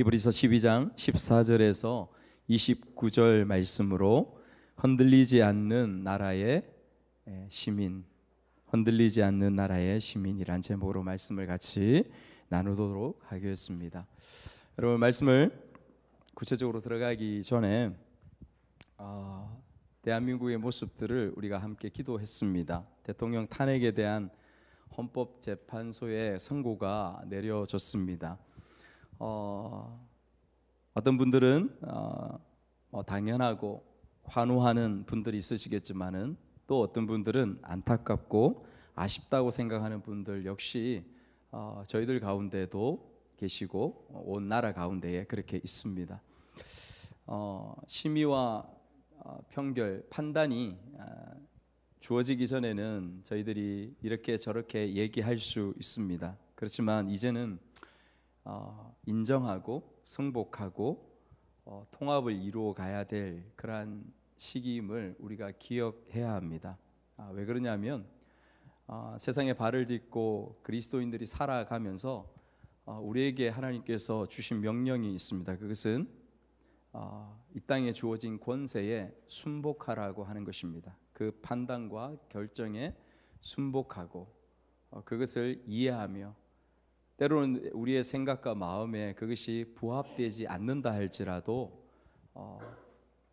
히브리서 12장 14절에서 29절 말씀으로 흔들리지 않는 나라의 시민, 흔들리지 않는 나라의 시민이란 제목으로 말씀을 같이 나누도록 하겠습니다. 여러분, 말씀을 구체적으로 들어가기 전에 대한민국의 모습들을 우리가 함께 기도했습니다. 대통령 탄핵에 대한 헌법재판소의 선고가 내려졌습니다. 어떤 분들은 당연하고 환호하는 분들이 있으시겠지만은 또 어떤 분들은 안타깝고 아쉽다고 생각하는 분들 역시 저희들 가운데도 계시고 온 나라 가운데에 그렇게 있습니다. 심의와 평결, 판단이 주어지기 전에는 저희들이 이렇게 저렇게 얘기할 수 있습니다. 그렇지만 이제는 인정하고 승복하고 통합을 이루어 가야 될 그러한 시기임을 우리가 기억해야 합니다. 왜 그러냐면 세상에 발을 딛고 그리스도인들이 살아가면서 우리에게 하나님께서 주신 명령이 있습니다. 그것은 이 땅에 주어진 권세에 순복하라고 하는 것입니다. 그 판단과 결정에 순복하고 그것을 이해하며 때로는 우리의 생각과 마음에 그것이 부합되지 않는다 할지라도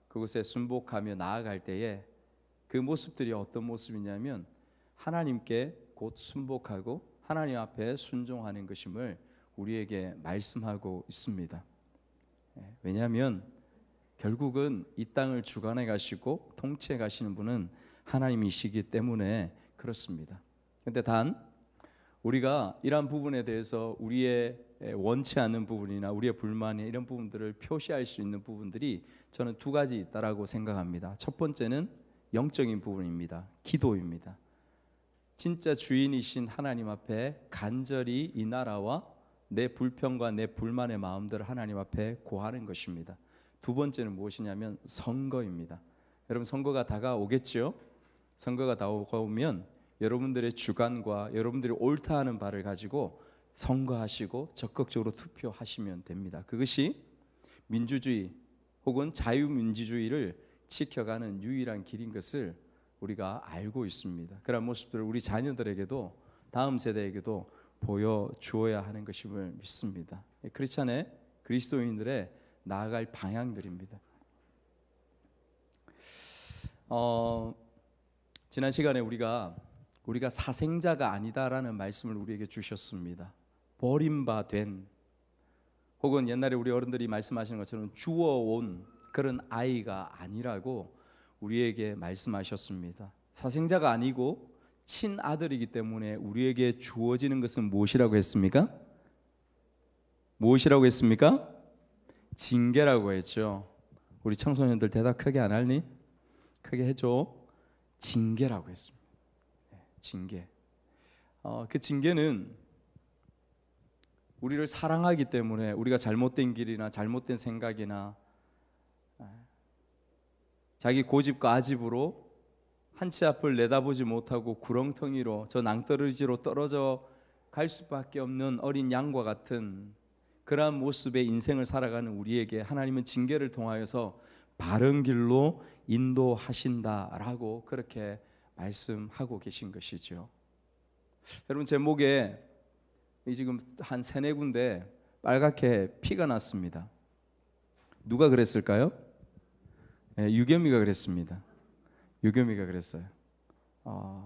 그것에 순복하며 나아갈 때에 그 모습들이 어떤 모습이냐면 하나님께 곧 순복하고 하나님 앞에 순종하는 것임을 우리에게 말씀하고 있습니다. 왜냐하면 결국은 이 땅을 주관해 가시고 통치해 가시는 분은 하나님이시기 때문에 그렇습니다. 그런데 단 우리가 이러한 부분에 대해서 우리의 원치 않는 부분이나 우리의 불만이 이런 부분들을 표시할 수 있는 부분들이 저는 두 가지 있다라고 생각합니다. 첫 번째는 영적인 부분입니다. 기도입니다. 진짜 주인이신 하나님 앞에 간절히 이 나라와 내 불평과 내 불만의 마음들을 하나님 앞에 고하는 것입니다. 두 번째는 무엇이냐면 선거입니다. 여러분, 선거가 다가오겠죠? 선거가 다가오면 여러분들의 주관과 여러분들이 옳다 하는 바를 가지고 선거하시고 적극적으로 투표하시면 됩니다. 그것이 민주주의 혹은 자유민주주의를 지켜가는 유일한 길인 것을 우리가 알고 있습니다. 그런 모습들을 우리 자녀들에게도 다음 세대에게도 보여주어야 하는 것임을 믿습니다. 크리스찬의 그리스도인들의 나아갈 방향들입니다. 지난 시간에 우리가 사생자가 아니다라는 말씀을 우리에게 주셨습니다. 버림받은 혹은 옛날에 우리 어른들이 말씀하시는 것처럼 주워온 그런 아이가 아니라고 우리에게 말씀하셨습니다. 사생자가 아니고 친아들이기 때문에 우리에게 주어지는 것은 무엇이라고 했습니까? 무엇이라고 했습니까? 징계라고 했죠. 우리 청소년들 대답 크게 안 할니? 크게 해줘. 징계라고 했습니다. 징계. 그 징계는 우리를 사랑하기 때문에 우리가 잘못된 길이나 잘못된 생각이나 자기 고집과 아집으로 한 치 앞을 내다보지 못하고 구렁텅이로 저 낭떠러지로 떨어져 갈 수밖에 없는 어린 양과 같은 그러한 모습의 인생을 살아가는 우리에게 하나님은 징계를 통하여서 바른 길로 인도하신다라고 그렇게 말씀하고 계신 것이죠. 여러분, 제 목에 지금 한 3-4군데 빨갛게 피가 났습니다. 누가 그랬을까요? 유겸이가 그랬습니다. 유겸이가 그랬어요.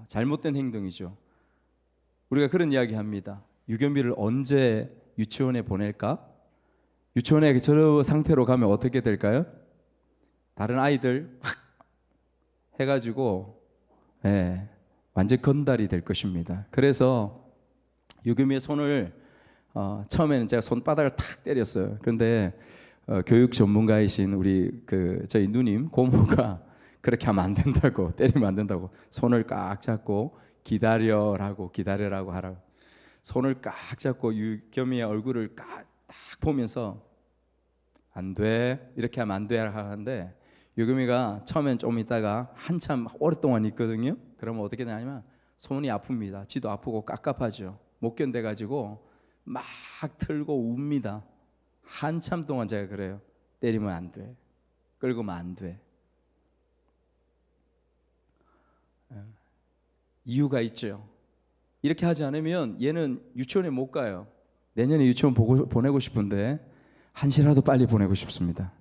잘못된 행동이죠. 우리가 그런 이야기 합니다. 유겸이를 언제 유치원에 보낼까? 유치원에 저 상태로 가면 어떻게 될까요? 다른 아이들 확 해가지고 완전 건달이 될 것입니다. 그래서 유겸이의 손을 처음에는 제가 손바닥을 탁 때렸어요. 그런데 교육 전문가이신 우리 저희 누님 고모가 그렇게 하면 안 된다고, 때리면 안 된다고 손을 꽉 잡고 기다려라고 하라고 손을 꽉 잡고 유겸이의 얼굴을 딱 보면서 안 돼, 이렇게 하면 안 돼 하는데 유겸이가 처음엔 좀 있다가 한참 오랫동안 있거든요. 그러면 어떻게 되냐면 손이 아픕니다. 지도 아프고 깝깝하죠. 못 견뎌가지고 막 틀고 웁니다. 한참 동안 제가 그래요. 때리면 안 돼. 끌고면 안 돼. 이유가 있죠. 이렇게 하지 않으면 얘는 유치원에 못 가요. 내년에 유치원 보내고 싶은데 한시라도 빨리 보내고 싶습니다.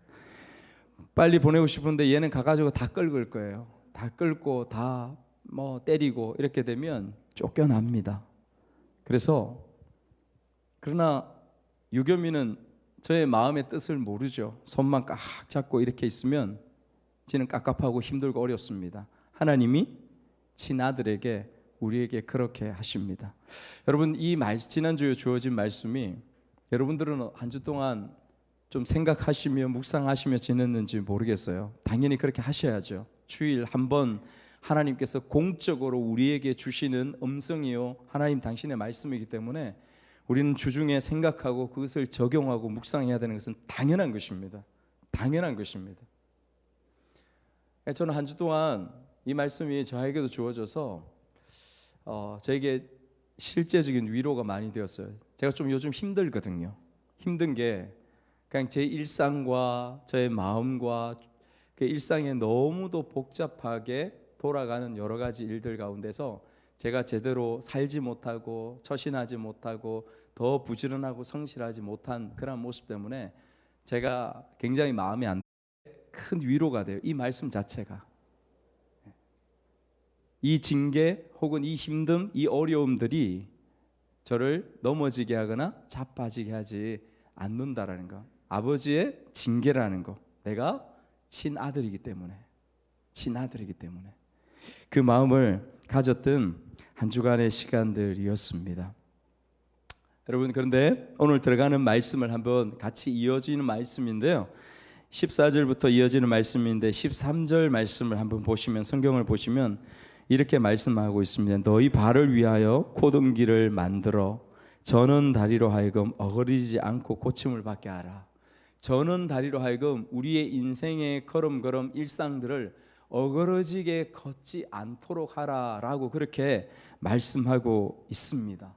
빨리 보내고 싶은데 얘는 가가지고 다 끌을 거예요. 다 끌고 다 뭐 때리고 이렇게 되면 쫓겨납니다. 그러나 유겸이는 저의 마음의 뜻을 모르죠. 손만 꽉 잡고 이렇게 있으면 지는 깝깝하고 힘들고 어렵습니다. 하나님이 친아들에게 우리에게 그렇게 하십니다. 여러분, 지난주에 주어진 말씀이 여러분들은 한 주 동안 좀 생각하시며 묵상하시며 지냈는지 모르겠어요. 당연히 그렇게 하셔야죠. 주일 한 번 하나님께서 공적으로 우리에게 주시는 음성이요, 하나님 당신의 말씀이기 때문에 우리는 주중에 생각하고 그것을 적용하고 묵상해야 되는 것은 당연한 것입니다. 당연한 것입니다. 저는 한 주 동안 이 말씀이 저에게도 주어져서 저에게 실제적인 위로가 많이 되었어요. 제가 좀 요즘 힘들거든요. 힘든 게 그냥 제 일상과 저의 마음과 그 일상에 너무도 복잡하게 돌아가는 여러 가지 일들 가운데서 제가 제대로 살지 못하고 처신하지 못하고 더 부지런하고 성실하지 못한 그런 모습 때문에 제가 굉장히 마음이 큰 위로가 돼요. 이 말씀 자체가. 이 징계 혹은 이 힘듦, 이 어려움들이 저를 넘어지게 하거나 자빠지게 하지 않는다라는 거. 아버지의 징계라는 거. 내가 친아들이기 때문에 그 마음을 가졌던 한 주간의 시간들이었습니다. 여러분, 그런데 오늘 들어가는 말씀을 한번 같이 이어지는 말씀인데요, 14절부터 이어지는 말씀인데 13절 말씀을 한번 보시면, 성경을 보시면 이렇게 말씀하고 있습니다. 너희 발을 위하여 고등기를 만들어 저는 다리로 하여금 어그러지지 않고 고침을 받게 하라. 저는 다리로 하여금 우리의 인생의 걸음걸음 일상들을 어그러지게 걷지 않도록 하라라고 그렇게 말씀하고 있습니다.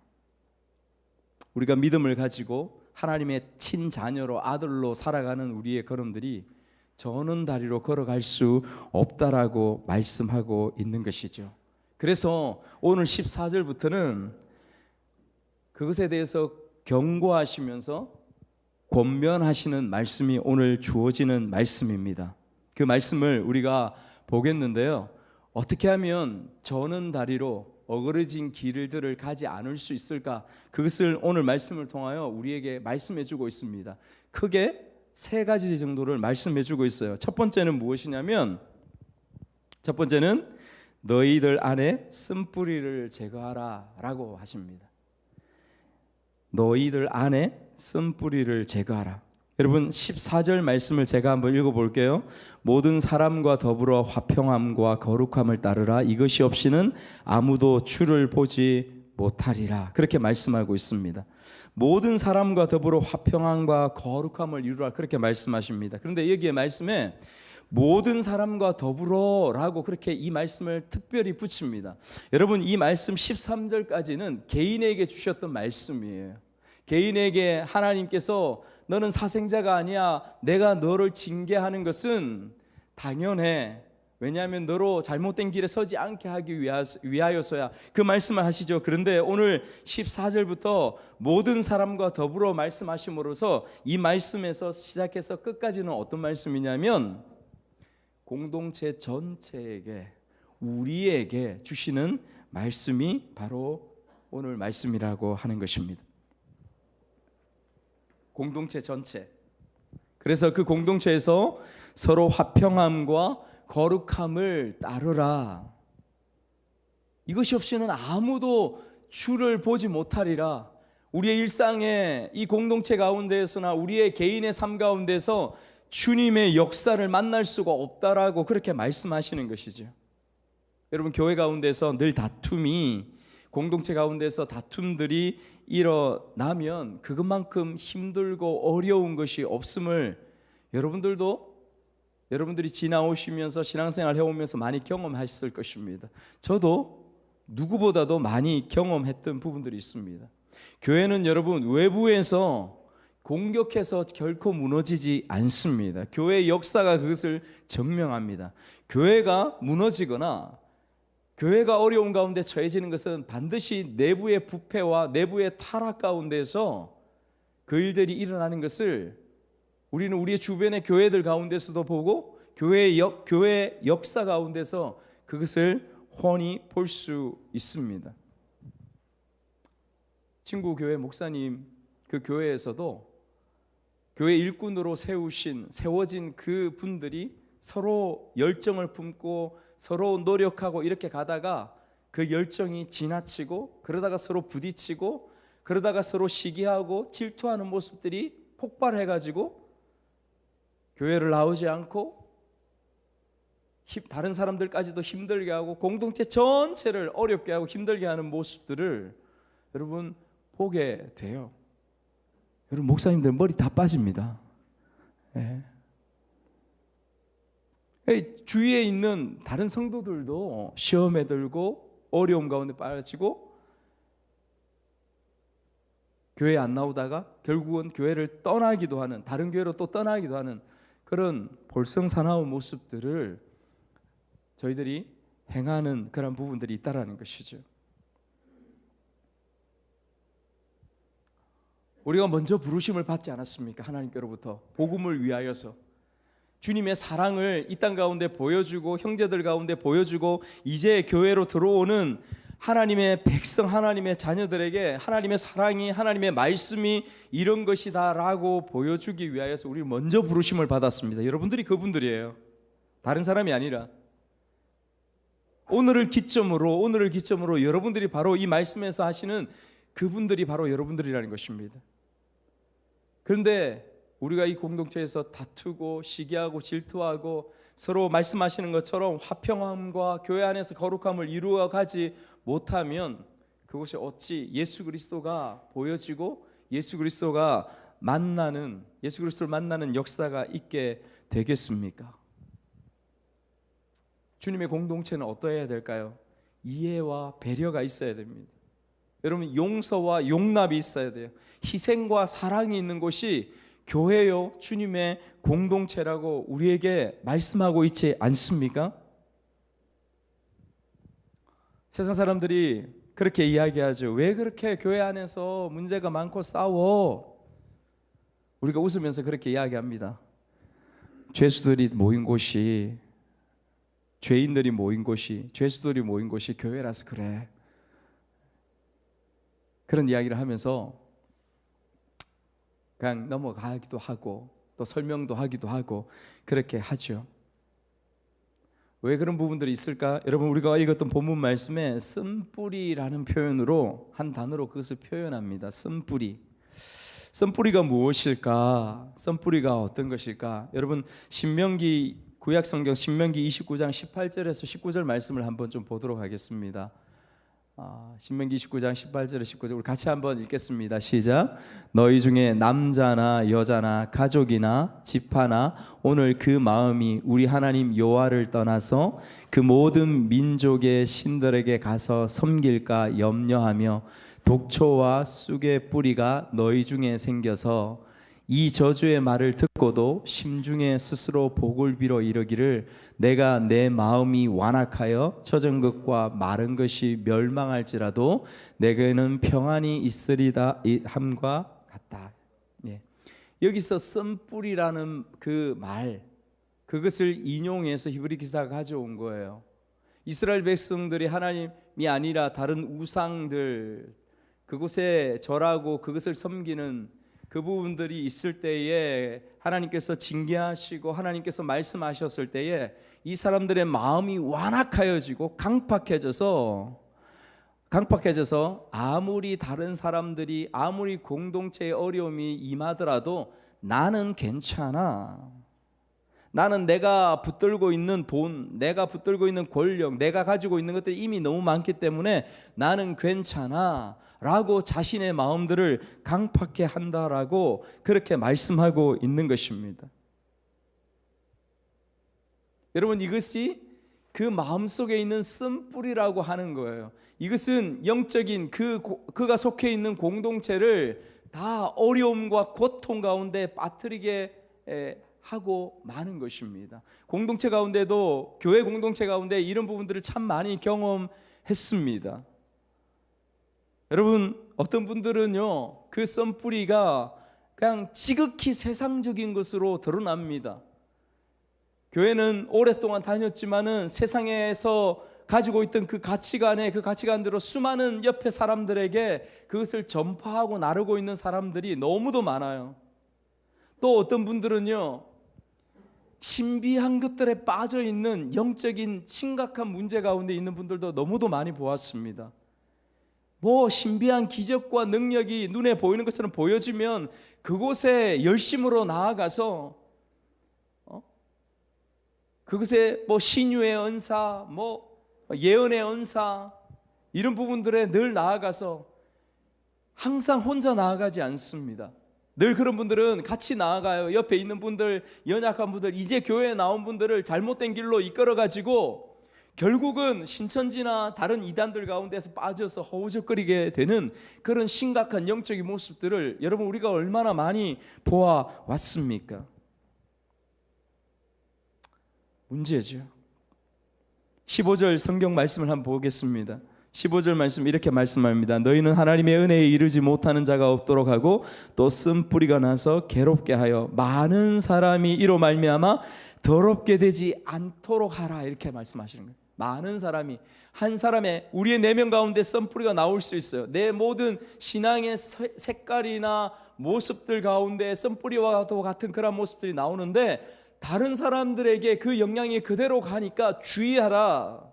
우리가 믿음을 가지고 하나님의 친자녀로 아들로 살아가는 우리의 걸음들이 저는 다리로 걸어갈 수 없다라고 말씀하고 있는 것이죠. 그래서 오늘 14절부터는 그것에 대해서 경고하시면서 권면하시는 말씀이 오늘 주어지는 말씀입니다. 그 말씀을 우리가 보겠는데요, 어떻게 하면 저는 다리로 어그러진 길들을 가지 않을 수 있을까? 그것을 오늘 말씀을 통하여 우리에게 말씀해 주고 있습니다. 크게 세 가지 정도를 말씀해 주고 있어요. 첫 번째는 무엇이냐면, 첫 번째는 너희들 안에 쓴뿌리를 제거하라 라고 하십니다. 너희들 안에 쓴뿌리를 제거하라. 여러분, 14절 말씀을 제가 한번 읽어볼게요. 모든 사람과 더불어 화평함과 거룩함을 따르라. 이것이 없이는 아무도 주를 보지 못하리라. 그렇게 말씀하고 있습니다. 모든 사람과 더불어 화평함과 거룩함을 이루라, 그렇게 말씀하십니다. 그런데 여기에 말씀에 모든 사람과 더불어라고 그렇게 이 말씀을 특별히 붙입니다. 여러분, 이 말씀 13절까지는 개인에게 주셨던 말씀이에요. 개인에게 하나님께서 너는 사생자가 아니야, 내가 너를 징계하는 것은 당연해, 왜냐하면 너로 잘못된 길에 서지 않게 하기 위하여서야, 그 말씀을 하시죠. 그런데 오늘 14절부터 모든 사람과 더불어 말씀하심으로써 이 말씀에서 시작해서 끝까지는 어떤 말씀이냐면 공동체 전체에게, 우리에게 주시는 말씀이 바로 오늘 말씀이라고 하는 것입니다. 공동체 전체. 그래서 그 공동체에서 서로 화평함과 거룩함을 따르라. 이것이 없이는 아무도 주를 보지 못하리라. 우리의 일상에, 이 공동체 가운데에서나 우리의 개인의 삶 가운데서 주님의 역사를 만날 수가 없다라고 그렇게 말씀하시는 것이죠. 여러분, 교회 가운데서 늘 다툼이, 공동체 가운데서 다툼들이 일어나면 그것만큼 힘들고 어려운 것이 없음을 여러분들이 지나오시면서 신앙생활 해오면서 많이 경험하셨을 것입니다. 저도 누구보다도 많이 경험했던 부분들이 있습니다. 교회는 여러분, 외부에서 공격해서 결코 무너지지 않습니다. 교회의 역사가 그것을 증명합니다. 교회가 무너지거나 교회가 어려운 가운데 처해지는 것은 반드시 내부의 부패와 내부의 타락 가운데서 그 일들이 일어나는 것을 우리는 우리의 주변의 교회들 가운데서도 보고 교회 역사 가운데서 그것을 훤히 볼 수 있습니다. 친구 교회 목사님 그 교회에서도 교회 일꾼으로 세워진 그 분들이 서로 열정을 품고 서로 노력하고 이렇게 가다가 그 열정이 지나치고 그러다가 서로 부딪히고 그러다가 서로 시기하고 질투하는 모습들이 폭발해가지고 교회를 나오지 않고 다른 사람들까지도 힘들게 하고 공동체 전체를 어렵게 하고 힘들게 하는 모습들을 여러분 보게 돼요. 여러분 목사님들 머리 다 빠집니다. 네. 주위에 있는 다른 성도들도 시험에 들고 어려움 가운데 빠지고 교회에 안 나오다가 결국은 교회를 떠나기도 하는, 다른 교회로 또 떠나기도 하는 그런 볼성사나운 모습들을 저희들이 행하는 그런 부분들이 있다라는 것이죠. 우리가 먼저 부르심을 받지 않았습니까? 하나님께로부터 복음을 위하여서 주님의 사랑을 이 땅 가운데 보여주고 형제들 가운데 보여주고 이제 교회로 들어오는 하나님의 백성, 하나님의 자녀들에게 하나님의 사랑이, 하나님의 말씀이 이런 것이다라고 보여주기 위하여서 우리 먼저 부르심을 받았습니다. 여러분들이 그분들이에요. 다른 사람이 아니라. 오늘을 기점으로 여러분들이 바로 이 말씀에서 하시는 그분들이 바로 여러분들이라는 것입니다. 그런데 우리가 이 공동체에서 다투고 시기하고 질투하고 서로 말씀하시는 것처럼 화평함과 교회 안에서 거룩함을 이루어 가지 못하면 그것이 어찌 예수 그리스도가 보여지고 예수 그리스도를 만나는 역사가 있게 되겠습니까? 주님의 공동체는 어떠해야 될까요? 이해와 배려가 있어야 됩니다. 여러분 용서와 용납이 있어야 돼요. 희생과 사랑이 있는 곳이 교회요 주님의 공동체라고 우리에게 말씀하고 있지 않습니까? 세상 사람들이 그렇게 이야기하죠. 왜 그렇게 교회 안에서 문제가 많고 싸워? 우리가 웃으면서 그렇게 이야기합니다. 죄수들이 모인 곳이 죄인들이 모인 곳이 죄수들이 모인 곳이 교회라서 그래. 그런 이야기를 하면서 그냥 넘어가기도 하고 또 설명도 하기도 하고 그렇게 하죠. 왜 그런 부분들이 있을까? 여러분 우리가 읽었던 본문 말씀에 쓴뿌리라는 표현으로 한 단어로 그것을 표현합니다. 쓴뿌리가 무엇일까? 쓴뿌리가 어떤 것일까? 여러분 신명기 구약성경 신명기 29장 18절에서 19절 말씀을 한번 좀 보도록 하겠습니다. 신명기 29장 18절에 19절 우리 같이 한번 읽겠습니다. 시작. 너희 중에 남자나 여자나 가족이나 지파나 오늘 그 마음이 우리 하나님 여호와를 떠나서 그 모든 민족의 신들에게 가서 섬길까 염려하며 독초와 쑥의 뿌리가 너희 중에 생겨서 이 저주의 말을 듣고도 심중에 스스로 복을 빌어 이르기를 내가 내 마음이 완악하여 젖은 것과 마른 것이 멸망할지라도 내게는 평안이 있으리다 함과 같다. 예. 여기서 쓴뿌리라는 그 말 그것을 인용해서 히브리 기사가 가져온 거예요. 이스라엘 백성들이 하나님이 아니라 다른 우상들 그곳에 절하고 그것을 섬기는 그 부분들이 있을 때에 하나님께서 징계하시고 하나님께서 말씀하셨을 때에 이 사람들의 마음이 완악하여지고 강팍해져서 아무리 다른 사람들이 아무리 공동체의 어려움이 임하더라도 나는 괜찮아. 나는 내가 붙들고 있는 돈, 내가 붙들고 있는 권력, 내가 가지고 있는 것들이 이미 너무 많기 때문에 나는 괜찮아 라고 자신의 마음들을 강팍해 한다라고 그렇게 말씀하고 있는 것입니다. 여러분 이것이 그 마음속에 있는 쓴뿌리라고 하는 거예요. 이것은 영적인 그가 속해 있는 공동체를 다 어려움과 고통 가운데 빠뜨리게 하고 마는 것입니다. 공동체 가운데도, 교회 공동체 가운데 이런 부분들을 참 많이 경험했습니다. 여러분, 어떤 분들은요, 그 썬뿌리가 그냥 지극히 세상적인 것으로 드러납니다. 교회는 오랫동안 다녔지만은 세상에서 가지고 있던 그 가치관대로 수많은 옆에 사람들에게 그것을 전파하고 나르고 있는 사람들이 너무도 많아요. 또 어떤 분들은요, 신비한 것들에 빠져 있는 영적인 심각한 문제 가운데 있는 분들도 너무도 많이 보았습니다. 뭐 신비한 기적과 능력이 눈에 보이는 것처럼 보여지면 그곳에 열심으로 나아가서 그것에 뭐 신유의 은사, 뭐 예언의 은사, 이런 부분들에 늘 나아가서 항상 혼자 나아가지 않습니다. 늘 그런 분들은 같이 나아가요. 옆에 있는 분들, 연약한 분들, 이제 교회에 나온 분들을 잘못된 길로 이끌어가지고 결국은 신천지나 다른 이단들 가운데서 빠져서 허우적거리게 되는 그런 심각한 영적인 모습들을 여러분, 우리가 얼마나 많이 보아왔습니까? 문제죠. 15절 성경 말씀을 한번 보겠습니다. 15절 말씀 이렇게 말씀합니다. 너희는 하나님의 은혜에 이르지 못하는 자가 없도록 하고 또 쓴뿌리가 나서 괴롭게 하여 많은 사람이 이로 말미암아 더럽게 되지 않도록 하라, 이렇게 말씀하시는 거예요. 많은 사람이, 한 사람의, 우리의 내면 가운데 쓴뿌리가 나올 수 있어요. 내 모든 신앙의 색깔이나 모습들 가운데 쓴뿌리와도 같은 그런 모습들이 나오는데 다른 사람들에게 그 영향이 그대로 가니까 주의하라,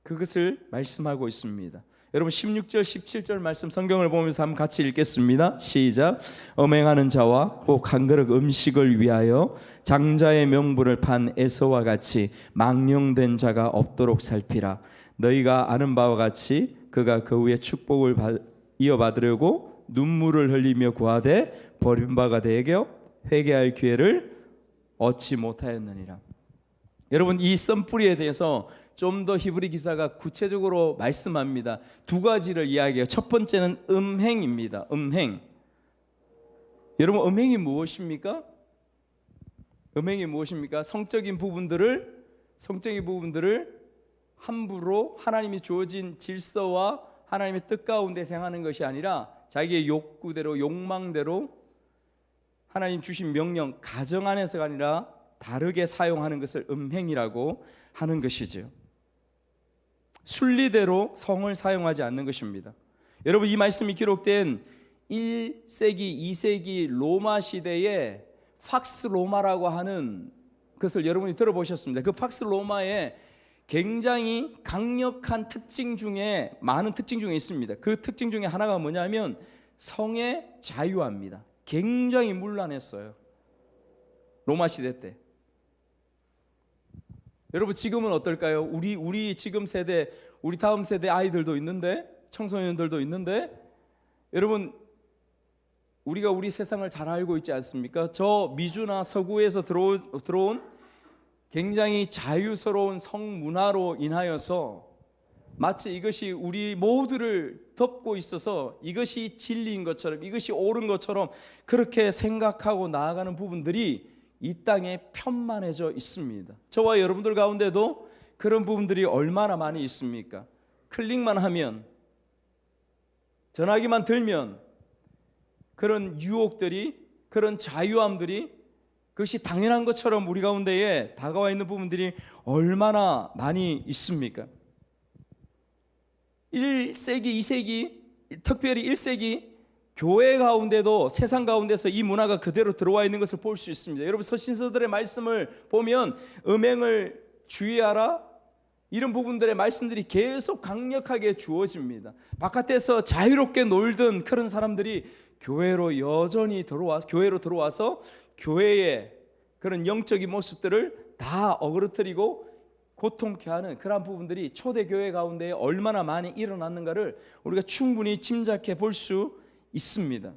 그것을 말씀하고 있습니다. 여러분, 16절 17절 말씀 성경을 보면서 한번 같이 읽겠습니다. 시작. 음행하는 자와 혹 한 그릇 음식을 위하여 장자의 명분을 판 에서와 같이 망령된 자가 없도록 살피라. 너희가 아는 바와 같이 그가 그 후에 축복을 이어받으려고 눈물을 흘리며 구하되 버림바가 되게 회개할 기회를 얻지 못하였느니라. 여러분, 이 썬뿌리에 대해서 좀 더 히브리 기사가 구체적으로 말씀합니다. 두 가지를 이야기해요. 첫 번째는 음행입니다. 음행. 여러분, 음행이 무엇입니까? 음행이 무엇입니까? 성적인 부분들을 함부로 하나님이 주어진 질서와 하나님의 뜻 가운데 행하는 것이 아니라 자기의 욕구대로, 욕망대로 하나님 주신 명령, 가정 안에서가 아니라 다르게 사용하는 것을 음행이라고 하는 것이죠. 순리대로 성을 사용하지 않는 것입니다. 여러분, 이 말씀이 기록된 1세기, 2세기 로마 시대에 팍스 로마라고 하는 것을 여러분이 들어보셨습니다. 그 팍스 로마에 굉장히 강력한 특징 중에, 많은 특징 중에 있습니다. 그 특징 중에 하나가 뭐냐면 성의 자유화입니다. 굉장히 문란했어요, 로마 시대 때. 여러분, 지금은 어떨까요? 우리 지금 세대, 우리 다음 세대 아이들도 있는데, 청소년들도 있는데, 여러분, 우리가 우리 세상을 잘 알고 있지 않습니까? 저 미주나 서구에서 들어온 굉장히 자유스러운 성문화로 인하여서 마치 이것이 우리 모두를 덮고 있어서 이것이 진리인 것처럼, 이것이 옳은 것처럼 그렇게 생각하고 나아가는 부분들이 이 땅에 편만해져 있습니다. 저와 여러분들 가운데도 그런 부분들이 얼마나 많이 있습니까? 클릭만 하면, 전화기만 들면 그런 유혹들이, 그런 자유함들이, 그것이 당연한 것처럼 우리 가운데에 다가와 있는 부분들이 얼마나 많이 있습니까? 1세기, 2세기, 특별히 1세기 교회 가운데도, 세상 가운데서 이 문화가 그대로 들어와 있는 것을 볼 수 있습니다. 여러분, 서신서들의 말씀을 보면 음행을 주의하라, 이런 부분들의 말씀들이 계속 강력하게 주어집니다. 바깥에서 자유롭게 놀던 그런 사람들이 교회로 여전히 교회로 들어와서 교회의 그런 영적인 모습들을 다 어그러뜨리고 고통케 하는 그러한 부분들이 초대교회 가운데 얼마나 많이 일어났는가를 우리가 충분히 짐작해 볼 수 있습니다.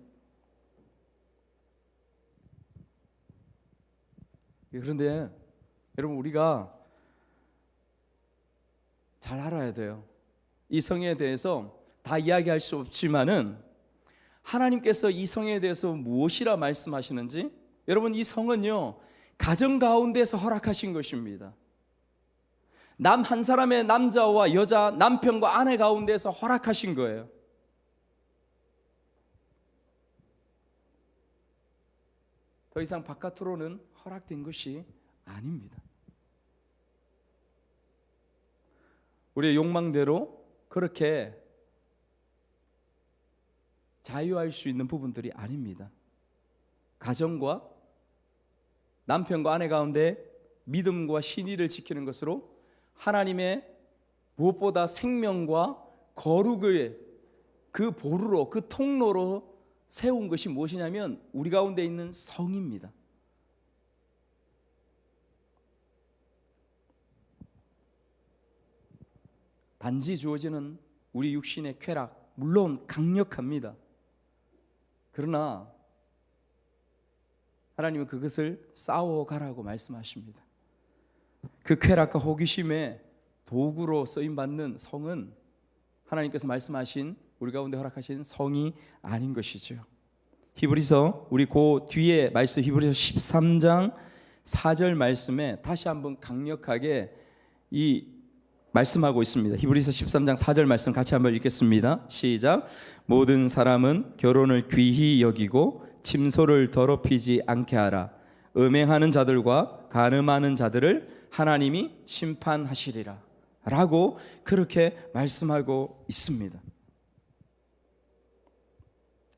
그런데 여러분, 우리가 잘 알아야 돼요. 이 성에 대해서 다 이야기할 수 없지만은 하나님께서 이 성에 대해서 무엇이라 말씀하시는지, 여러분, 이 성은요 가정 가운데서 허락하신 것입니다. 남 한 사람의, 남자와 여자, 남편과 아내 가운데서 허락하신 거예요. 더 이상 바깥으로는 허락된 것이 아닙니다. 우리의 욕망대로 그렇게 자유할 수 있는 부분들이 아닙니다. 가정과 남편과 아내 가운데 믿음과 신의를 지키는 것으로 하나님의 무엇보다 생명과 거룩을 그 보루로, 그 통로로 세운 것이 무엇이냐면 우리 가운데 있는 성입니다. 단지 주어지는 우리 육신의 쾌락, 물론 강력합니다. 그러나 하나님은 그것을 싸워가라고 말씀하십니다. 그 쾌락과 호기심의 도구로 쓰임받는 성은 하나님께서 말씀하신, 우리 가운데 허락하신 성이 아닌 것이죠. 히브리서, 우리 그 뒤에 말씀, 히브리서 13장 4절 말씀에 다시 한번 강력하게 이 말씀하고 있습니다. 히브리서 13장 4절 말씀 같이 한번 읽겠습니다. 시작. 모든 사람은 결혼을 귀히 여기고 침소를 더럽히지 않게 하라. 음행하는 자들과 간음하는 자들을 하나님이 심판하시리라 라고 그렇게 말씀하고 있습니다.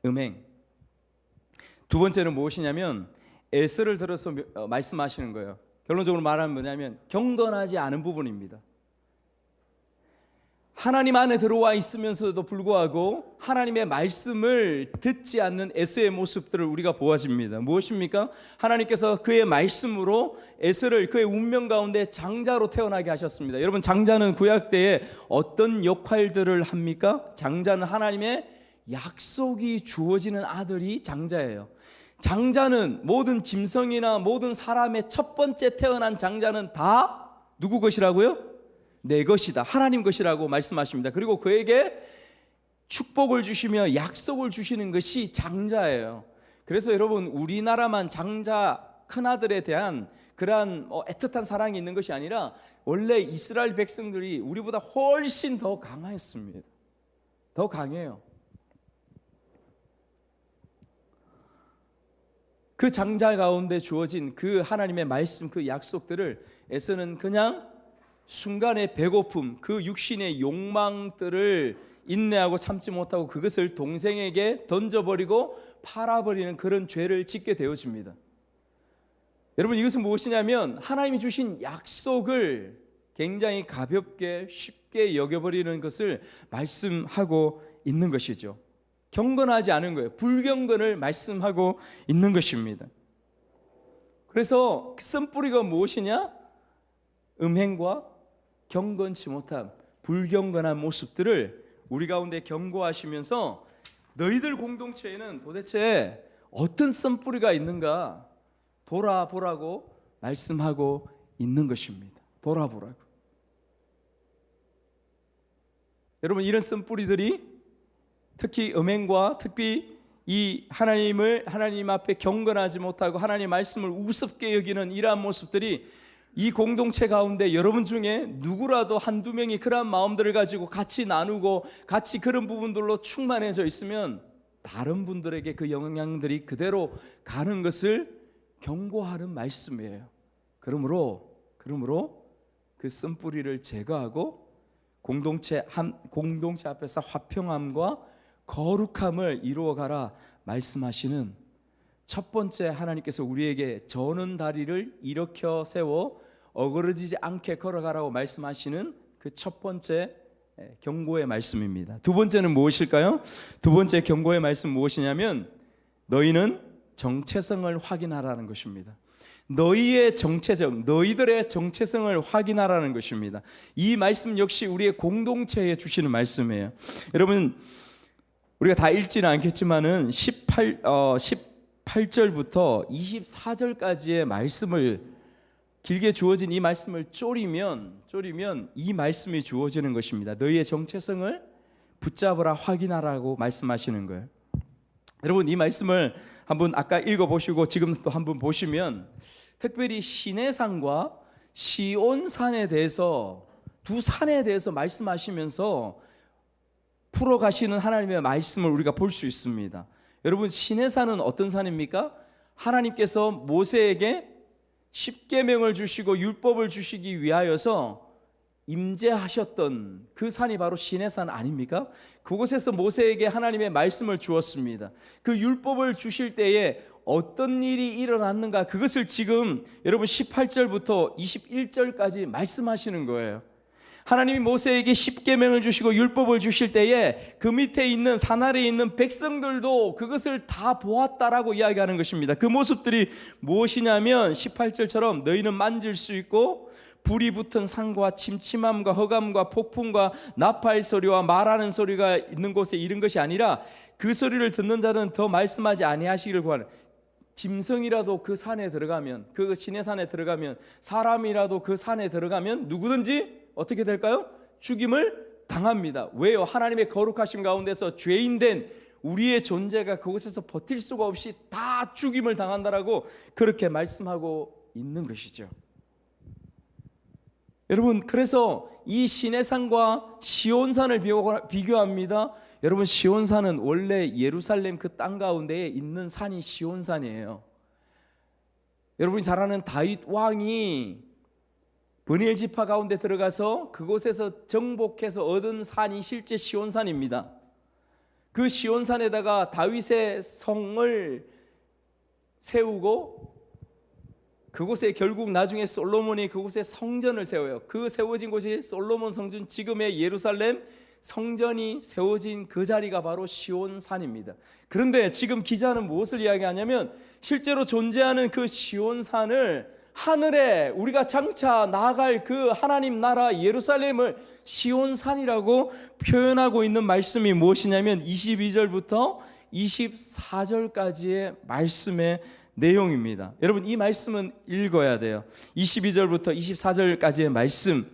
음행. 두 번째는 무엇이냐면 에스를 들어서 말씀하시는 거예요. 결론적으로 말하면 뭐냐면 경건하지 않은 부분입니다. 하나님 안에 들어와 있으면서도 불구하고 하나님의 말씀을 듣지 않는 에스의 모습들을 우리가 보아집니다. 무엇입니까? 하나님께서 그의 말씀으로 에스를 그의 운명 가운데 장자로 태어나게 하셨습니다. 여러분, 장자는 구약 때에 어떤 역할들을 합니까? 장자는 하나님의 약속이 주어지는 아들이 장자예요. 장자는 모든 짐승이나 모든 사람의 첫 번째 태어난 장자는 다 누구 것이라고요? 내 것이다, 하나님 것이라고 말씀하십니다. 그리고 그에게 축복을 주시며 약속을 주시는 것이 장자예요. 그래서 여러분, 우리나라만 장자 큰아들에 대한 그러한 애틋한 사랑이 있는 것이 아니라 원래 이스라엘 백성들이 우리보다 훨씬 더 강했습니다. 더 강해요. 그 장자 가운데 주어진 그 하나님의 말씀, 그 약속들을 에서는 그냥 순간의 배고픔, 그 육신의 욕망들을 인내하고 참지 못하고 그것을 동생에게 던져버리고 팔아버리는 그런 죄를 짓게 되어집니다. 여러분, 이것은 무엇이냐면 하나님이 주신 약속을 굉장히 가볍게 쉽게 여겨버리는 것을 말씀하고 있는 것이죠. 경건하지 않은 거예요. 불경건을 말씀하고 있는 것입니다. 그래서 그 쓴뿌리가 무엇이냐? 음행과 경건치 못함, 불경건한 모습들을 우리 가운데 경고하시면서 너희들 공동체에는 도대체 어떤 쓴뿌리가 있는가 돌아보라고 말씀하고 있는 것입니다. 돌아보라고. 여러분, 이런 쓴뿌리들이 특히 음행과 특히 이 하나님 앞에 경건하지 못하고 하나님의 말씀을 우습게 여기는 이러한 모습들이 이 공동체 가운데 여러분 중에 누구라도 한두 명이 그러한 마음들을 가지고 같이 나누고 같이 그런 부분들로 충만해져 있으면 다른 분들에게 그 영향들이 그대로 가는 것을 경고하는 말씀이에요. 그러므로 그 쓴뿌리를 제거하고 공동체 앞에서 화평함과 거룩함을 이루어가라 말씀하시는 첫 번째, 하나님께서 우리에게 저는 다리를 일으켜 세워 어그러지지 않게 걸어가라고 말씀하시는 그 첫 번째 경고의 말씀입니다. 두 번째는 무엇일까요? 두 번째 경고의 말씀 무엇이냐면 너희는 정체성을 확인하라는 것입니다. 너희의 정체성, 너희들의 정체성을 확인하라는 것입니다. 이 말씀 역시 우리의 공동체에 주시는 말씀이에요. 여러분, 우리가 다 읽지는 않겠지만은 18절부터 24절까지의 말씀을 길게 주어진 이 말씀을 쪼리면 이 말씀이 주어지는 것입니다. 너희의 정체성을 붙잡으라, 확인하라고 말씀하시는 거예요. 여러분 이 말씀을 한번 아까 읽어보시고 지금 또 한번 보시면 특별히 시내산과 시온산에 대해서 두 산에 대해서 말씀하시면서 풀어가시는 하나님의 말씀을 우리가 볼 수 있습니다. 여러분 시내산은 어떤 산입니까? 하나님께서 모세에게 십계명을 주시고 율법을 주시기 위하여서 임재하셨던 그 산이 바로 시내산 아닙니까? 그곳에서 모세에게 하나님의 말씀을 주었습니다. 그 율법을 주실 때에 어떤 일이 일어났는가, 그것을 지금 여러분 18절부터 21절까지 말씀하시는 거예요. 하나님이 모세에게 십계명을 주시고 율법을 주실 때에 그 밑에 있는 산 아래에 있는 백성들도 그것을 다 보았다라고 이야기하는 것입니다. 그 모습들이 무엇이냐면 18절처럼 너희는 만질 수 있고 불이 붙은 산과 침침함과 흑암과 폭풍과 나팔 소리와 말하는 소리가 있는 곳에 이른 것이 아니라 그 소리를 듣는 자는 더 말씀하지 아니하시기를 구하는, 짐승이라도 그 산에 들어가면, 그 시내산에 들어가면, 사람이라도 그 산에 들어가면 누구든지 어떻게 될까요? 죽임을 당합니다. 왜요? 하나님의 거룩하심 가운데서 죄인된 우리의 존재가 그곳에서 버틸 수가 없이 다 죽임을 당한다라고 그렇게 말씀하고 있는 것이죠. 여러분 그래서 이 시내산과 시온산을 비교합니다. 여러분 시온산은 원래 예루살렘 그 땅 가운데에 있는 산이 시온산이에요. 여러분이 잘 아는 다윗 왕이 브니엘 지파 가운데 들어가서 그곳에서 정복해서 얻은 산이 실제 시온산입니다. 그 시온산에다가 다윗의 성을 세우고 그곳에 결국 나중에 솔로몬이 그곳에 성전을 세워요. 그 세워진 곳이 솔로몬 성전, 지금의 예루살렘 성전이 세워진 그 자리가 바로 시온산입니다. 그런데 지금 기자는 무엇을 이야기하냐면 실제로 존재하는 그 시온산을 하늘에 우리가 장차 나아갈 그 하나님 나라 예루살렘을 시온산이라고 표현하고 있는 말씀이 무엇이냐면 22절부터 24절까지의 말씀의 내용입니다. 여러분 이 말씀은 읽어야 돼요. 22절부터 24절까지의 말씀,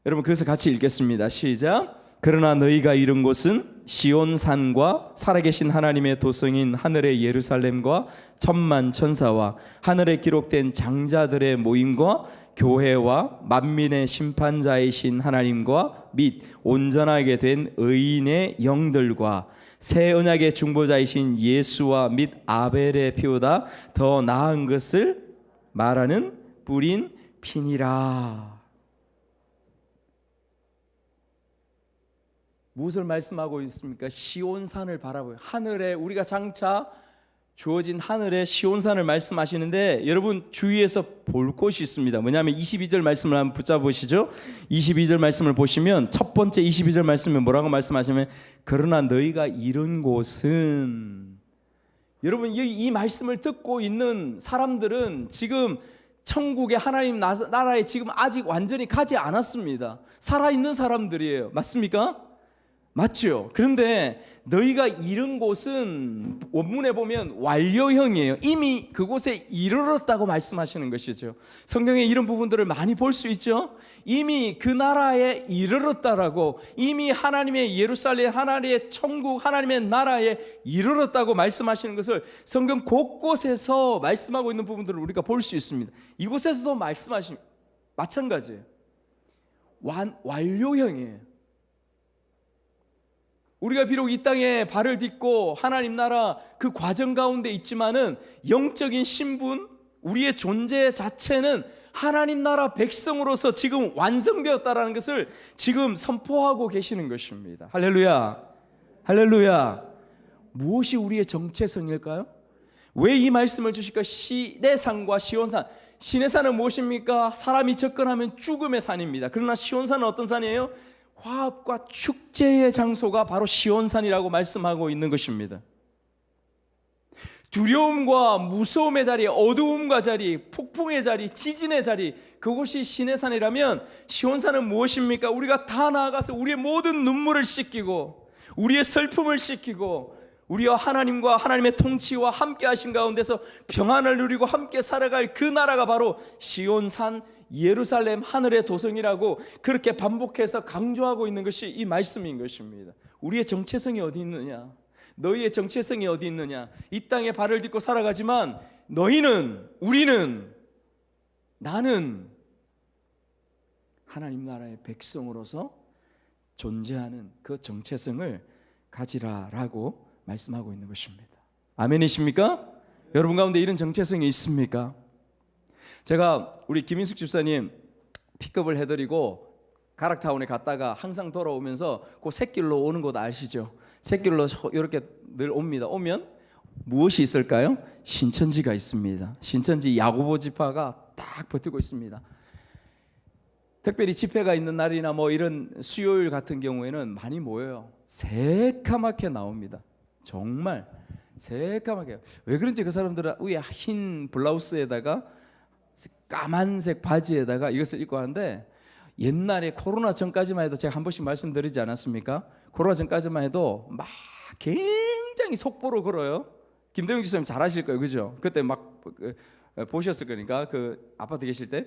여러분 그래서 같이 읽겠습니다. 시작. 그러나 너희가 이른 곳은 시온산과 살아계신 하나님의 도성인 하늘의 예루살렘과 천만 천사와 하늘에 기록된 장자들의 모임과 교회와 만민의 심판자이신 하나님과 및 온전하게 된 의인의 영들과 새 언약의 중보자이신 예수와 및 아벨의 피보다 더 나은 것을 말하는 뿌린 피니라. 무엇을 말씀하고 있습니까? 시온산을 바라보요. 하늘에 우리가 장차 주어진 하늘의 시온산을 말씀하시는데 여러분 주위에서 볼 곳이 있습니다. 뭐냐면 22절 말씀을 한번 붙잡으시죠. 22절 말씀을 보시면 첫 번째 22절 말씀에 뭐라고 말씀하시면 그러나 너희가 이른 곳은, 여러분 이 말씀을 듣고 있는 사람들은 지금 천국의 하나님 나라에 지금 아직 완전히 가지 않았습니다. 살아있는 사람들이에요. 맞습니까? 맞죠? 그런데 너희가 이른 곳은 원문에 보면 완료형이에요. 이미 그곳에 이르렀다고 말씀하시는 것이죠. 성경에 이런 부분들을 많이 볼 수 있죠. 이미 그 나라에 이르렀다라고, 이미 하나님의 예루살렘, 하나님의 천국, 하나님의 나라에 이르렀다고 말씀하시는 것을 성경 곳곳에서 말씀하고 있는 부분들을 우리가 볼 수 있습니다. 이곳에서도 말씀하시는 마찬가지예요. 완료형이에요. 우리가 비록 이 땅에 발을 딛고 하나님 나라 그 과정 가운데 있지만은 영적인 신분, 우리의 존재 자체는 하나님 나라 백성으로서 지금 완성되었다라는 것을 지금 선포하고 계시는 것입니다. 할렐루야, 할렐루야. 무엇이 우리의 정체성일까요? 왜 이 말씀을 주실까? 시내산과 시온산. 시내산은 무엇입니까? 사람이 접근하면 죽음의 산입니다. 그러나 시온산은 어떤 산이에요? 화합과 축제의 장소가 바로 시온산이라고 말씀하고 있는 것입니다. 두려움과 무서움의 자리, 어두움과 자리, 폭풍의 자리, 지진의 자리, 그곳이 시내산이라면 시온산은 무엇입니까? 우리가 다 나아가서 우리의 모든 눈물을 씻기고 우리의 슬픔을 씻기고 우리와 하나님과 하나님의 통치와 함께 하신 가운데서 평안을 누리고 함께 살아갈 그 나라가 바로 시온산, 예루살렘, 하늘의 도성이라고 그렇게 반복해서 강조하고 있는 것이 이 말씀인 것입니다. 우리의 정체성이 어디 있느냐? 너희의 정체성이 어디 있느냐? 이 땅에 발을 딛고 살아가지만 너희는, 우리는, 나는 하나님 나라의 백성으로서 존재하는 그 정체성을 가지라라고 말씀하고 있는 것입니다. 아멘이십니까? 여러분 가운데 이런 정체성이 있습니까? 제가 우리 김인숙 집사님 픽업을 해드리고 가락타운에 갔다가 항상 돌아오면서 그 샛길로 오는 곳 아시죠? 샛길로 이렇게 늘 옵니다. 오면 무엇이 있을까요? 신천지가 있습니다. 신천지 야고보 지파가 딱 버티고 있습니다. 특별히 집회가 있는 날이나 뭐 이런 수요일 같은 경우에는 많이 모여요. 새까맣게 나옵니다. 정말 새까맣게. 왜 그런지 그 사람들은 위에 흰 블라우스에다가 까만색 바지에다가 이것을 입고 하는데, 옛날에 코로나 전까지만 해도 제가 한 번씩 말씀드리지 않았습니까? 코로나 전까지만 해도 막 굉장히 속보로 걸어요. 김대중 지사님 잘 아실 거예요, 그죠? 그때 막 보셨을 거니까, 그 아파트 계실 때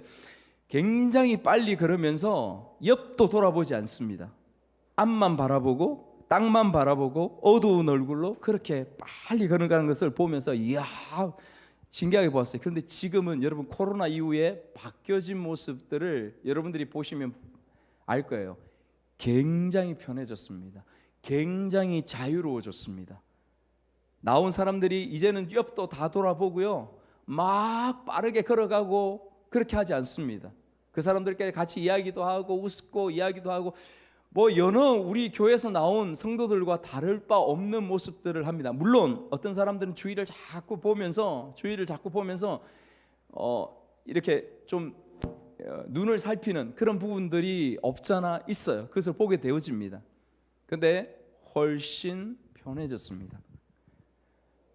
굉장히 빨리 걸으면서 옆도 돌아보지 않습니다. 앞만 바라보고 땅만 바라보고 어두운 얼굴로 그렇게 빨리 걸어가는 것을 보면서 이야, 신기하게 보았어요. 그런데 지금은 여러분 코로나 이후에 바뀌어진 모습들을 여러분들이 보시면 알 거예요. 굉장히 편해졌습니다. 굉장히 자유로워졌습니다. 나온 사람들이 이제는 옆도 다 돌아보고요, 막 빠르게 걸어가고 그렇게 하지 않습니다. 그 사람들끼리 같이 이야기도 하고 웃고 이야기도 하고, 뭐 여러 우리 교회에서 나온 성도들과 다를 바 없는 모습들을 합니다. 물론 어떤 사람들은 주위를 자꾸 보면서 이렇게 좀 눈을 살피는 그런 부분들이 없잖아 있어요. 그것을 보게 되어집니다. 근데 훨씬 편해졌습니다.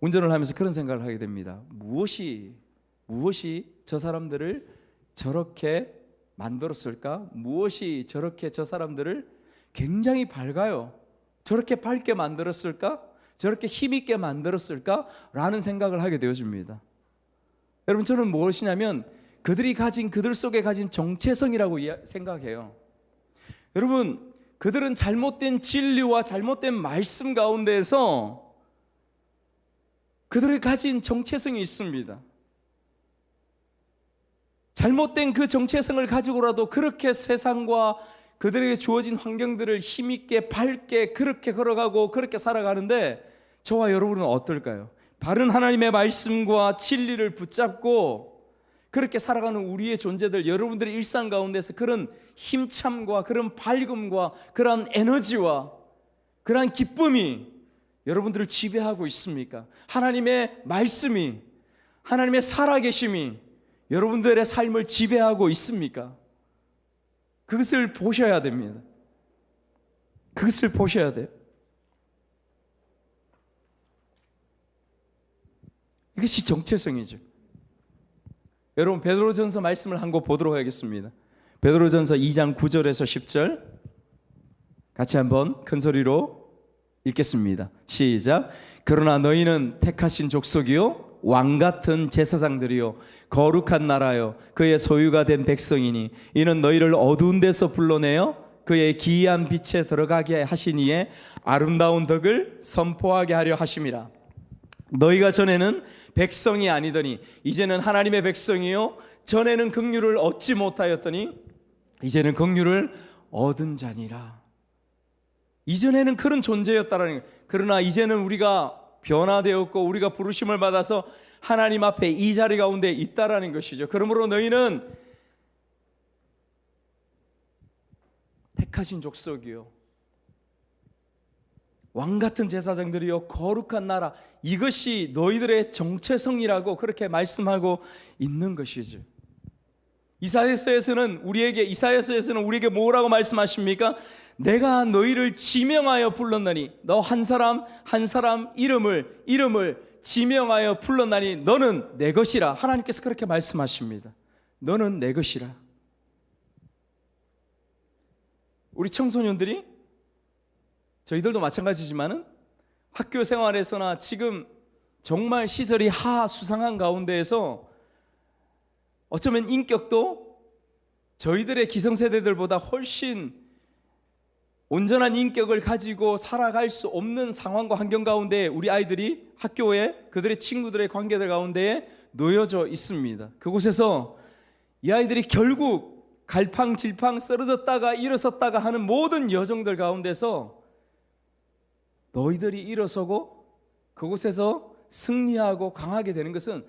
운전을 하면서 그런 생각을 하게 됩니다. 무엇이 저 사람들을 저렇게 만들었을까? 무엇이 저렇게 저 사람들을 굉장히 밝아요, 저렇게 밝게 만들었을까? 저렇게 힘있게 만들었을까? 라는 생각을 하게 되어집니다. 여러분, 저는 무엇이냐면 그들이 가진, 그들 속에 가진 정체성이라고 생각해요. 여러분, 그들은 잘못된 진리와 잘못된 말씀 가운데에서 그들이 가진 정체성이 있습니다. 잘못된 그 정체성을 가지고라도 그렇게 세상과 그들에게 주어진 환경들을 힘있게 밝게 그렇게 걸어가고 그렇게 살아가는데, 저와 여러분은 어떨까요? 바른 하나님의 말씀과 진리를 붙잡고 그렇게 살아가는 우리의 존재들, 여러분들의 일상 가운데서 그런 힘참과 그런 밝음과 그런 에너지와 그런 기쁨이 여러분들을 지배하고 있습니까? 하나님의 말씀이, 하나님의 살아계심이 여러분들의 삶을 지배하고 있습니까? 그것을 보셔야 됩니다. 그것을 보셔야 돼요. 이것이 정체성이죠. 여러분, 베드로전서 말씀을 한 번 보도록 하겠습니다. 베드로전서 2장 9절에서 10절 같이 한번 큰 소리로 읽겠습니다. 시작. 그러나 너희는 택하신 족속이요 왕같은 제사장들이요 거룩한 나라요 그의 소유가 된 백성이니 이는 너희를 어두운 데서 불러내어 그의 기이한 빛에 들어가게 하시니에 아름다운 덕을 선포하게 하려 하심이라. 너희가 전에는 백성이 아니더니 이제는 하나님의 백성이요 전에는 긍휼을 얻지 못하였더니 이제는 긍휼을 얻은 자니라. 이전에는 그런 존재였다라는 거예요. 그러나 이제는 우리가 변화되었고 우리가 부르심을 받아서 하나님 앞에 이 자리 가운데 있다라는 것이죠. 그러므로 너희는 택하신 족속이요 왕같은 제사장들이요 거룩한 나라, 이것이 너희들의 정체성이라고 그렇게 말씀하고 있는 것이죠. 이사야서에서는 우리에게 뭐라고 말씀하십니까? 내가 너희를 지명하여 불렀나니, 너 한 사람 한 사람 이름을 지명하여 불렀나니 너는 내 것이라. 하나님께서 그렇게 말씀하십니다. 너는 내 것이라. 우리 청소년들이, 저희들도 마찬가지지만은 학교 생활에서나 지금 정말 시설이 하수상한 가운데에서 어쩌면 인격도 저희들의 기성세대들보다 훨씬 온전한 인격을 가지고 살아갈 수 없는 상황과 환경 가운데 우리 아이들이 학교에 그들의 친구들의 관계들 가운데에 놓여져 있습니다. 그곳에서 이 아이들이 결국 갈팡질팡 쓰러졌다가 일어섰다가 하는 모든 여정들 가운데서 너희들이 일어서고 그곳에서 승리하고 강하게 되는 것은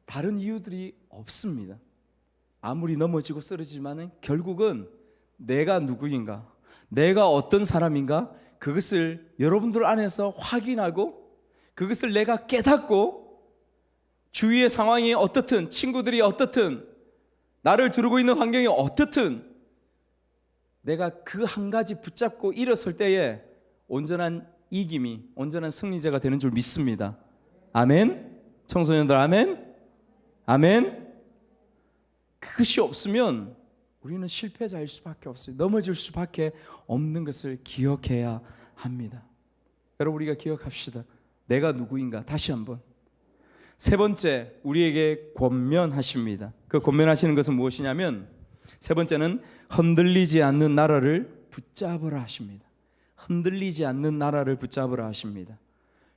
다른 이유들이 없습니다. 아무리 넘어지고 쓰러지지만 결국은 내가 누구인가, 내가 어떤 사람인가, 그것을 여러분들 안에서 확인하고 그것을 내가 깨닫고 주위의 상황이 어떻든, 친구들이 어떻든, 나를 두르고 있는 환경이 어떻든 내가 그 한 가지 붙잡고 일어설 때에 온전한 이김이, 온전한 승리자가 되는 줄 믿습니다. 아멘. 청소년들 아멘. 아멘. 그것이 없으면 우리는 실패자일 수밖에 없어요. 넘어질 수밖에 없는 것을 기억해야 합니다. 여러분, 우리가 기억합시다. 내가 누구인가. 다시 한번. 세 번째, 우리에게 권면하십니다. 그 권면하시는 것은 무엇이냐면, 세 번째는 흔들리지 않는 나라를 붙잡으라 하십니다. 흔들리지 않는 나라를 붙잡으라 하십니다.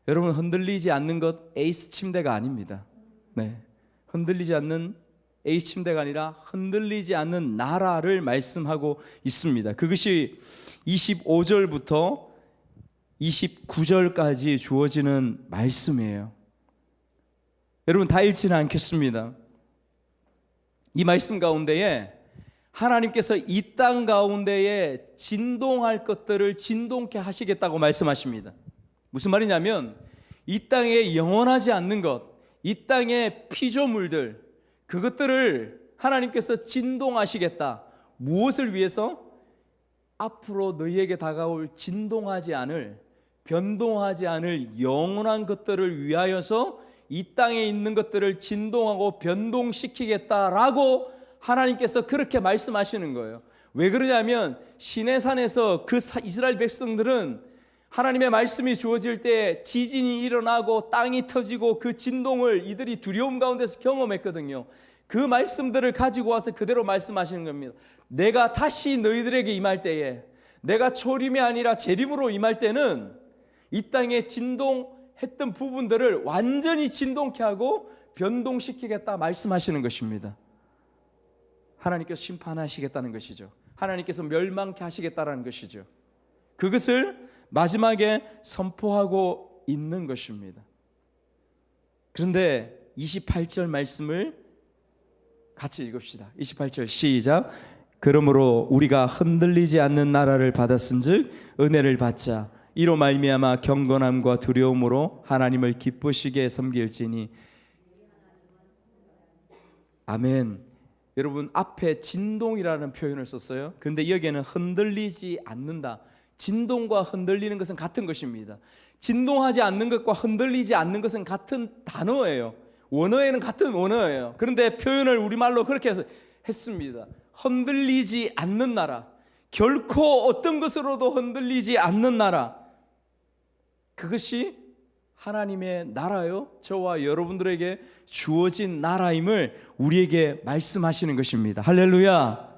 여러분, 흔들리지 않는 것 에이스 침대가 아닙니다. 네, 흔들리지 않는 에이스 침대가 아니라 흔들리지 않는 나라를 말씀하고 있습니다. 그것이 25절부터 29절까지 주어지는 말씀이에요. 여러분, 다 읽지는 않겠습니다. 이 말씀 가운데에 하나님께서 이 땅 가운데에 진동할 것들을 진동케 하시겠다고 말씀하십니다. 무슨 말이냐면, 이 땅에 영원하지 않는 것, 이 땅의 피조물들, 그것들을 하나님께서 진동하시겠다. 무엇을 위해서? 앞으로 너희에게 다가올 진동하지 않을, 변동하지 않을 영원한 것들을 위하여서 이 땅에 있는 것들을 진동하고 변동시키겠다라고 하나님께서 그렇게 말씀하시는 거예요. 왜 그러냐면 시내산에서 그 이스라엘 백성들은 하나님의 말씀이 주어질 때 지진이 일어나고 땅이 터지고 그 진동을 이들이 두려움 가운데서 경험했거든요. 그 말씀들을 가지고 와서 그대로 말씀하시는 겁니다. 내가 다시 너희들에게 임할 때에, 내가 초림이 아니라 재림으로 임할 때는 이 땅에 진동했던 부분들을 완전히 진동케 하고 변동시키겠다 말씀하시는 것입니다. 하나님께서 심판하시겠다는 것이죠. 하나님께서 멸망케 하시겠다는 것이죠. 그것을 마지막에 선포하고 있는 것입니다. 그런데 28절 말씀을 같이 읽읍시다. 28절 시작. 그러므로 우리가 흔들리지 않는 나라를 받았은즉 은혜를 받자. 이로 말미암아 경건함과 두려움으로 하나님을 기쁘시게 섬길지니. 아멘. 여러분, 앞에 진동이라는 표현을 썼어요. 그런데 여기에는 흔들리지 않는다. 진동과 흔들리는 것은 같은 것입니다. 진동하지 않는 것과 흔들리지 않는 것은 같은 단어예요. 원어에는 같은 원어예요. 그런데 표현을 우리말로 그렇게 했습니다. 흔들리지 않는 나라, 결코 어떤 것으로도 흔들리지 않는 나라, 그것이 하나님의 나라요, 저와 여러분들에게 주어진 나라임을 우리에게 말씀하시는 것입니다. 할렐루야,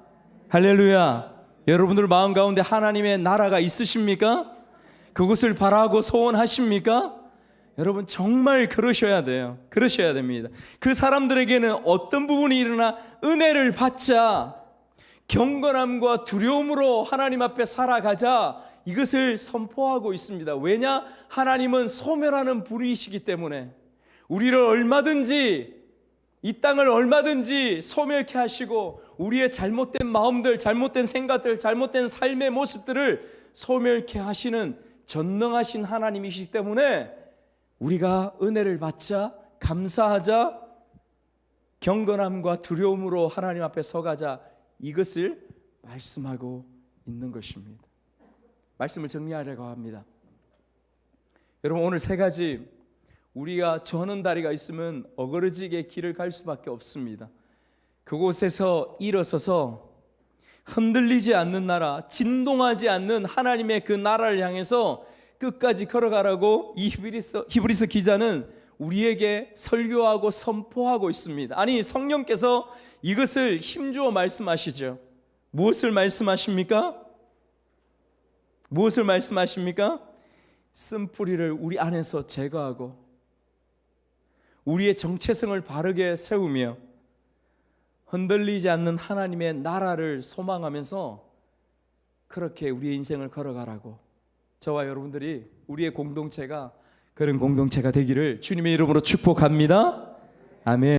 할렐루야. 여러분들 마음 가운데 하나님의 나라가 있으십니까? 그것을 바라고 소원하십니까? 여러분, 정말 그러셔야 돼요. 그러셔야 됩니다. 그 사람들에게는 어떤 부분이 일어나 은혜를 받자, 경건함과 두려움으로 하나님 앞에 살아가자, 이것을 선포하고 있습니다. 왜냐? 하나님은 소멸하는 불이시기 때문에 우리를 얼마든지, 이 땅을 얼마든지 소멸케 하시고 우리의 잘못된 마음들, 잘못된 생각들, 잘못된 삶의 모습들을 소멸케 하시는 전능하신 하나님이시기 때문에 우리가 은혜를 받자, 감사하자, 경건함과 두려움으로 하나님 앞에 서가자, 이것을 말씀하고 있는 것입니다. 말씀을 정리하려고 합니다. 여러분, 오늘 세 가지, 우리가 저는 다리가 있으면 어그러지게 길을 갈 수밖에 없습니다. 그곳에서 일어서서 흔들리지 않는 나라, 진동하지 않는 하나님의 그 나라를 향해서 끝까지 걸어가라고 이 히브리서 기자는 우리에게 설교하고 선포하고 있습니다. 아니, 성령께서 이것을 힘주어 말씀하시죠. 무엇을 말씀하십니까? 무엇을 말씀하십니까? 쓴뿌리를 우리 안에서 제거하고 우리의 정체성을 바르게 세우며 흔들리지 않는 하나님의 나라를 소망하면서 그렇게 우리의 인생을 걸어가라고, 저와 여러분들이 우리의 공동체가 그런 공동체가 되기를 주님의 이름으로 축복합니다. 아멘.